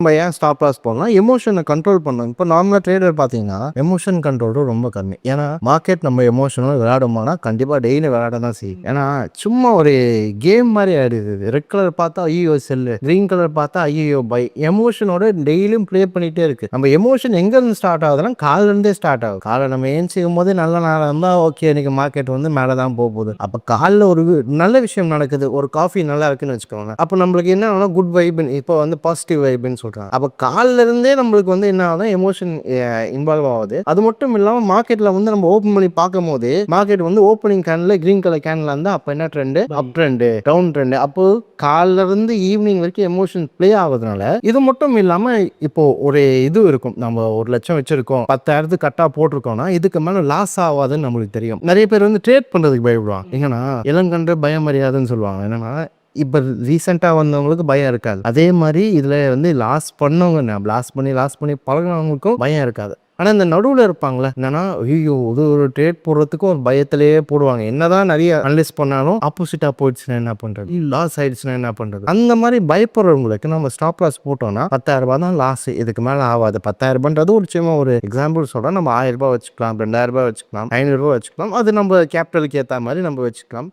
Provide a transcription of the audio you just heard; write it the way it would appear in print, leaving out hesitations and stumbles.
நம்ம ஏன் stop loss போடலாம், எமோஷனை கண்ட்ரோல் பண்ணணும். இப்போ நார்மலாக ட்ரேடர் பார்த்தீங்கன்னா எமோஷன் கண்ட்ரோலும் ரொம்ப கம்மி. ஏன்னா மார்க்கெட் நம்ம எமோஷனல் விளையாடுமானா கண்டிப்பாக டெய்லி விளையாட தான் செய்யும். ஏன்னா சும்மா ஒரு கேம் மாதிரி ஆயிடுது. ரெட் கலர் பார்த்தா ஐயோ செல்லு, கிரீன் கலர் பார்த்தா ஐயோ பை. எமோஷனோட டெய்லியும் ப்ளே பண்ணிட்டே இருக்கு. நம்ம எமோஷன் எங்க இருந்து ஸ்டார்ட் ஆகுதுன்னா காலையில இருந்தே ஸ்டார்ட் ஆகுது. காலை நம்ம ஏஞ்சிக்கும் போதே நல்ல நாளாக இருந்தால் ஓகே, இன்னைக்கு மார்க்கெட் வந்து மேலே தான் போகுது. அப்போ காலைல ஒரு நல்ல விஷயம் நடக்குது, ஒரு காஃபி நல்லா இருக்குன்னு வச்சுக்கோங்க. அப்போ நம்மளுக்கு என்ன குட் வைப், இப்போ வந்து பாசிட்டிவ் வைப்னு சொல்றாங்க. அப்ப கால்ல இருந்தே நம்மளுக்கு வந்து என்ன ஆகுது, எமோஷன் இன்வால்வ் ஆகுது. அது மட்டும் இல்லாம மார்க்கெட்ல வந்து நம்ம ஓபன் பண்ணி பார்க்கும் போது மார்க்கெட் வந்து ஓப்பனிங் கேன்ல கிரீன் கலர் கேன்ல இருந்தா அப்ப என்ன trend, up trend, down trend. அப்போ கால்ல இருந்து ஈவினிங் வரைக்கும் எமோஷன் ப்ளே ஆகுறதுனால இது மட்டும் இல்லாம இப்போ ஒரு இது இருக்கும், நம்ம 1,00,000 வச்சிருக்கோம், 10,000 கட்டா போட்டிருக்கோம்னா இதுக்கு மேல லாஸ் ஆகாதுன்னு நம்மளுக்கு தெரியும். நிறைய பேர் வந்து ட்ரேட் பண்றதுக்கு பயப்படுவாங்க. ஏன்னா இளங்கன்று பயமறியாதுன்னு சொல்லுவாங்க. என்னன்னா இப்போ ரீசெண்டாக வந்தவங்களுக்கு பயம் இருக்காது. அதே மாதிரி இதில் வந்து லாஸ் பண்ணவங்க, லாஸ் பண்ணி பழகினவங்களுக்கும் பயம் இருக்காது. ஆனால் இந்த நடுவில் இருப்பாங்களே, என்னன்னா ஐயோ ஒரு ட்ரேட் போடுறதுக்கு ஒரு பயத்திலேயே போடுவாங்க. என்னதான் நிறைய அனலைஸ் பண்ணாலும் ஆப்போசிட்டாக போயிடுச்சுன்னா என்ன பண்ணுறது, லாஸ் ஆயிடுச்சுன்னா என்ன பண்ணுறது, அந்த மாதிரி பயப்படுறவங்களுக்கு நம்ம ஸ்டாப் லாஸ் போட்டோம்னா 10,000 ரூபாய் தான் லாஸ், இதுக்கு மேலே ஆகாது. 10,000 ரூபான்றது ஒரு சும்மா ஒரு எக்ஸாம்பிள் சொல்கிறோம். நம்ம 1000 ரூபாய் வச்சுக்கலாம், 2,000 ரூபாய் வச்சுக்கலாம், 500 ரூபாய் வச்சுக்கலாம். அது நம்ம கேபிட்டலுக்கு ஏற்ற மாதிரி நம்ம வச்சுக்கலாம்.